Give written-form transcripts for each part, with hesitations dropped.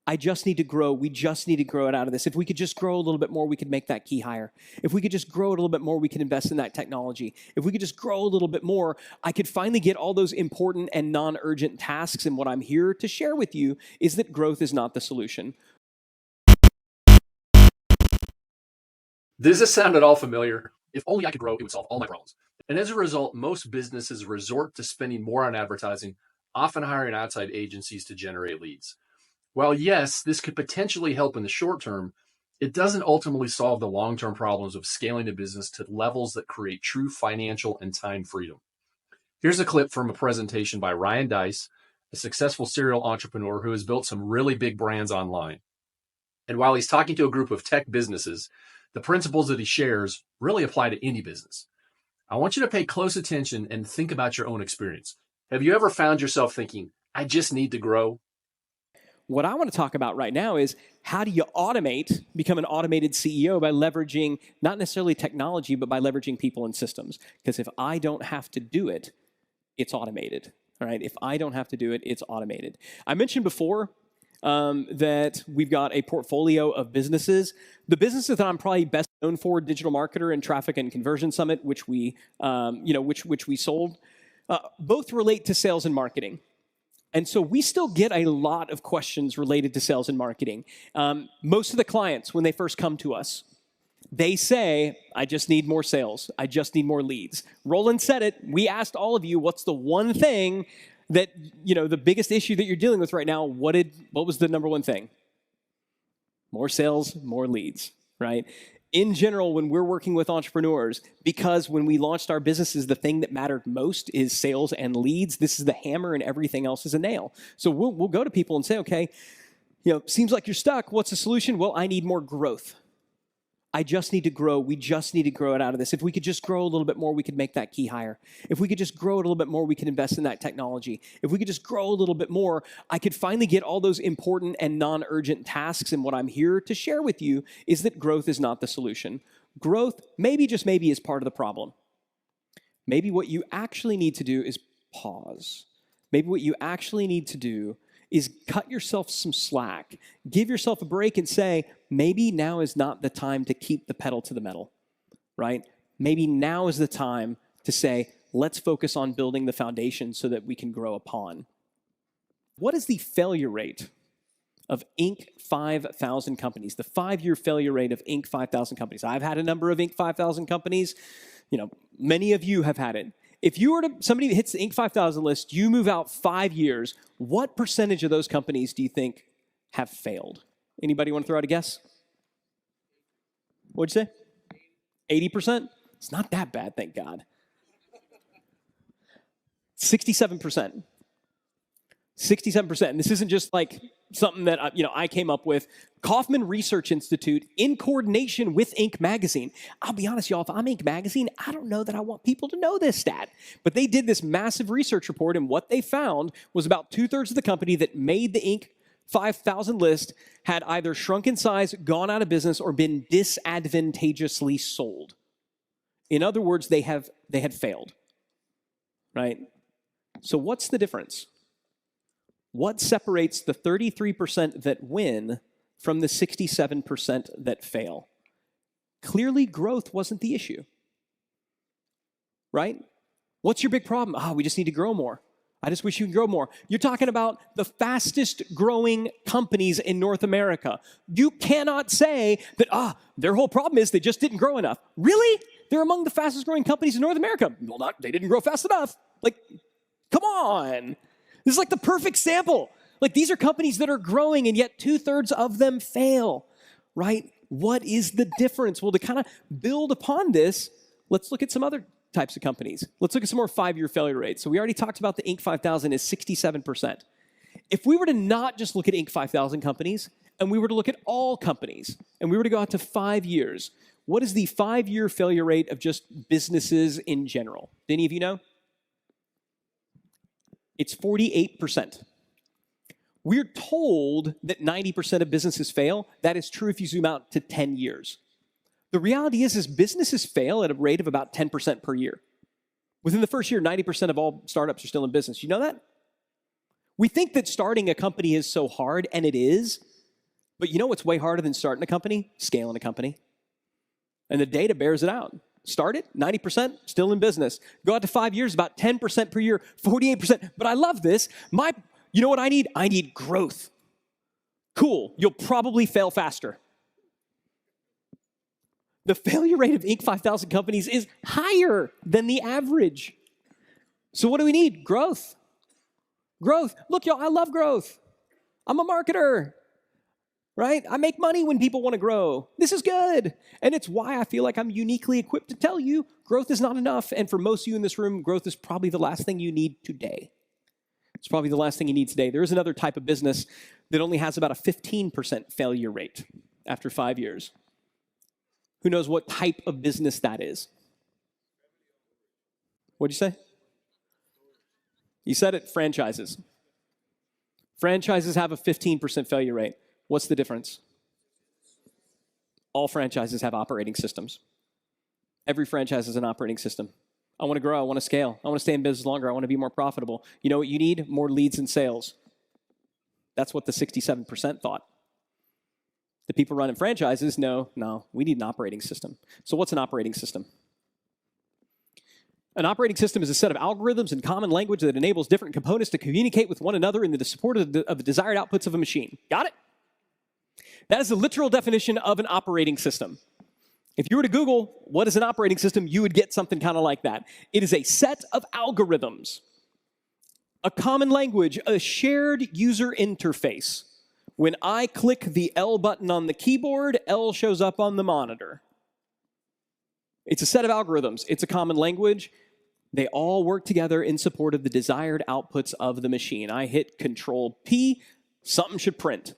I just need to grow. We just need to grow it out of this. If we could just grow a little bit more, we could make that key higher. If we could just grow it a little bit more, we could invest in that technology. If we could just grow a little bit more, I could finally get all those important and non-urgent tasks. And what I'm here to share with you is that growth is not the solution. Does this sound at all familiar? If only I could grow, it would solve all my problems. And as a result, most businesses resort to spending more on advertising, often hiring outside agencies to generate leads. While yes, this could potentially help in the short term, it doesn't ultimately solve the long-term problems of scaling a business to levels that create true financial and time freedom. Here's a clip from a presentation by Ryan Deiss, a successful serial entrepreneur who has built some really big brands online. And while he's talking to a group of tech businesses, the principles that he shares really apply to any business. I want you to pay close attention and think about your own experience. Have you ever found yourself thinking, I just need to grow? What I want to talk about right now is how do you become an automated CEO by leveraging not necessarily technology, but by leveraging people and systems. Because if I don't have to do it, it's automated. All right? If I don't have to do it, it's automated. I mentioned before that we've got a portfolio of businesses. The businesses that I'm probably best known for, Digital Marketer and Traffic and Conversion Summit, which we sold, both relate to sales and marketing. And so we still get a lot of questions related to sales and marketing. Most of the clients, when they first come to us, they say, I just need more sales. I just need more leads. Roland said it. We asked all of you, what's the one thing that, the biggest issue that you're dealing with right now? What was the number one thing? More sales, more leads, right? In general, when we're working with entrepreneurs, because when we launched our businesses, the thing that mattered most is sales and leads. This is the hammer and everything else is a nail. So we'll go to people and say, okay, seems like you're stuck. What's the solution? Well, I need more growth. I just need to grow. We just need to grow it out of this. If we could just grow a little bit more, we could make that key higher. If we could just grow it a little bit more, we could invest in that technology. If we could just grow a little bit more, I could finally get all those important and non-urgent tasks. And what I'm here to share with you is that growth is not the solution. Growth, maybe, just maybe, is part of the problem. Maybe what you actually need to do is pause. Maybe what you actually need to do is cut yourself some slack. Give yourself a break and say, maybe now is not the time to keep the pedal to the metal, right? Maybe now is the time to say, let's focus on building the foundation so that we can grow upon. What is the failure rate of Inc. 5000 companies? The 5-year failure rate of Inc. 5000 companies. I've had a number of Inc. 5000 companies. Many of you have had it. If somebody that hits the Inc. 5000 list, you move out 5 years, what percentage of those companies do you think have failed? Anybody want to throw out a guess? What'd you say? 80%? It's not that bad, thank God. 67%. 67%. And this isn't just like something that I came up with. Kaufman Research Institute, in coordination with Inc. Magazine. I'll be honest, y'all, if I'm Inc. Magazine, I don't know that I want people to know this stat. But they did this massive research report, and what they found was about 2/3 of the company that made the Inc. 5000 list had either shrunk in size, gone out of business, or been disadvantageously sold. In other words, they had failed, right? So what's the difference? What separates the 33% that win from the 67% that fail? Clearly, growth wasn't the issue, right? What's your big problem? We just need to grow more. I just wish you could grow more. You're talking about the fastest growing companies in North America. You cannot say that, their whole problem is they just didn't grow enough. Really? They're among the fastest growing companies in North America. Well, they didn't grow fast enough. Come on. This is like the perfect sample. These are companies that are growing, and yet 2/3 of them fail, right? What is the difference? Well, to kind of build upon this, let's look at some other types of companies. Let's look at some more 5-year failure rates. So we already talked about the Inc. 5000 is 67%. If we were to not just look at Inc. 5000 companies, and we were to look at all companies, and we were to go out to 5 years, what is the 5-year failure rate of just businesses in general? Do any of you know? It's 48%. We're told that 90% of businesses fail. That is true if you zoom out to 10 years. The reality is businesses fail at a rate of about 10% per year. Within the first year, 90% of all startups are still in business. You know that? We think that starting a company is so hard, and it is, But you know what's way harder than starting a company? Scaling a company. And the data bears it out. Start it, 90%, still in business. Go out to 5 years, about 10% per year, 48%. But I love this. You know what I need? I need growth. Cool, you'll probably fail faster. The failure rate of Inc. 5000 companies is higher than the average. So what do we need? Growth. Growth. Look, y'all, I love growth. I'm a marketer, right? I make money when people want to grow. This is good. And it's why I feel like I'm uniquely equipped to tell you growth is not enough. And for most of you in this room, growth is probably the last thing you need today. It's probably the last thing you need today. There is another type of business that only has about a 15% failure rate after 5 years. Who knows what type of business that is? What'd you say? You said it, franchises. Franchises have a 15% failure rate. What's the difference? All franchises have operating systems. Every franchise is an operating system. I want to grow, I want to scale, I want to stay in business longer, I want to be more profitable. You know what you need? More leads and sales. That's what the 67% thought. The people running franchises, no, we need an operating system. So what's an operating system? An operating system is a set of algorithms and common language that enables different components to communicate with one another in the support of the desired outputs of a machine. Got it? That is the literal definition of an operating system. If you were to Google what is an operating system, you would get something kind of like that. It is a set of algorithms, a common language, a shared user interface. When I click the L button on the keyboard, L shows up on the monitor. It's a set of algorithms. It's a common language. They all work together in support of the desired outputs of the machine. I hit Control P, something should print.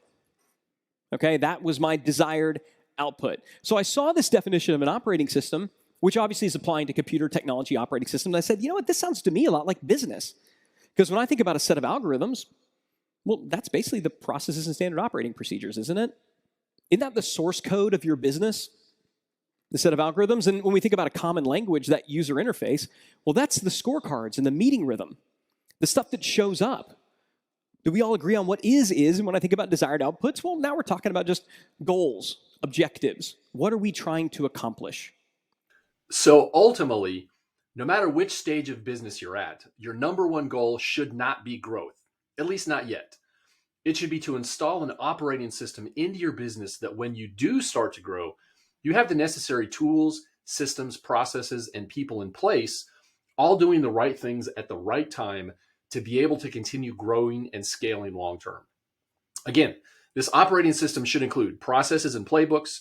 Okay, that was my desired output. So I saw this definition of an operating system, which obviously is applying to computer technology operating systems. And I said, you know what, this sounds to me a lot like business. Because when I think about a set of algorithms, well, that's basically the processes and standard operating procedures, isn't it? Isn't that the source code of your business? The set of algorithms? And when we think about a common language, that user interface, well, that's the scorecards and the meeting rhythm, the stuff that shows up. Do we all agree on what is? And when I think about desired outputs, well, now we're talking about just goals, objectives. What are we trying to accomplish? So ultimately, no matter which stage of business you're at, your number one goal should not be growth, at least not yet. It should be to install an operating system into your business that when you do start to grow, you have the necessary tools, systems, processes, and people in place, all doing the right things at the right time to be able to continue growing and scaling long term. Again, this operating system should include processes and playbooks,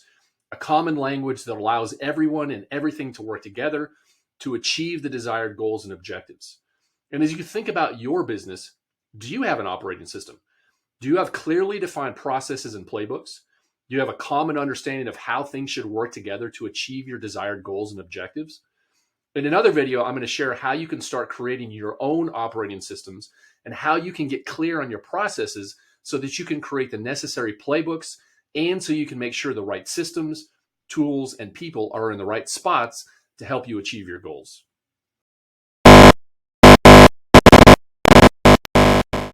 a common language that allows everyone and everything to work together to achieve the desired goals and objectives. And as you think about your business, do you have an operating system? Do you have clearly defined processes and playbooks? Do you have a common understanding of how things should work together to achieve your desired goals and objectives? In another video, I'm going to share how you can start creating your own operating systems and how you can get clear on your processes so that you can create the necessary playbooks and so you can make sure the right systems, tools, and people are in the right spots to help you achieve your goals.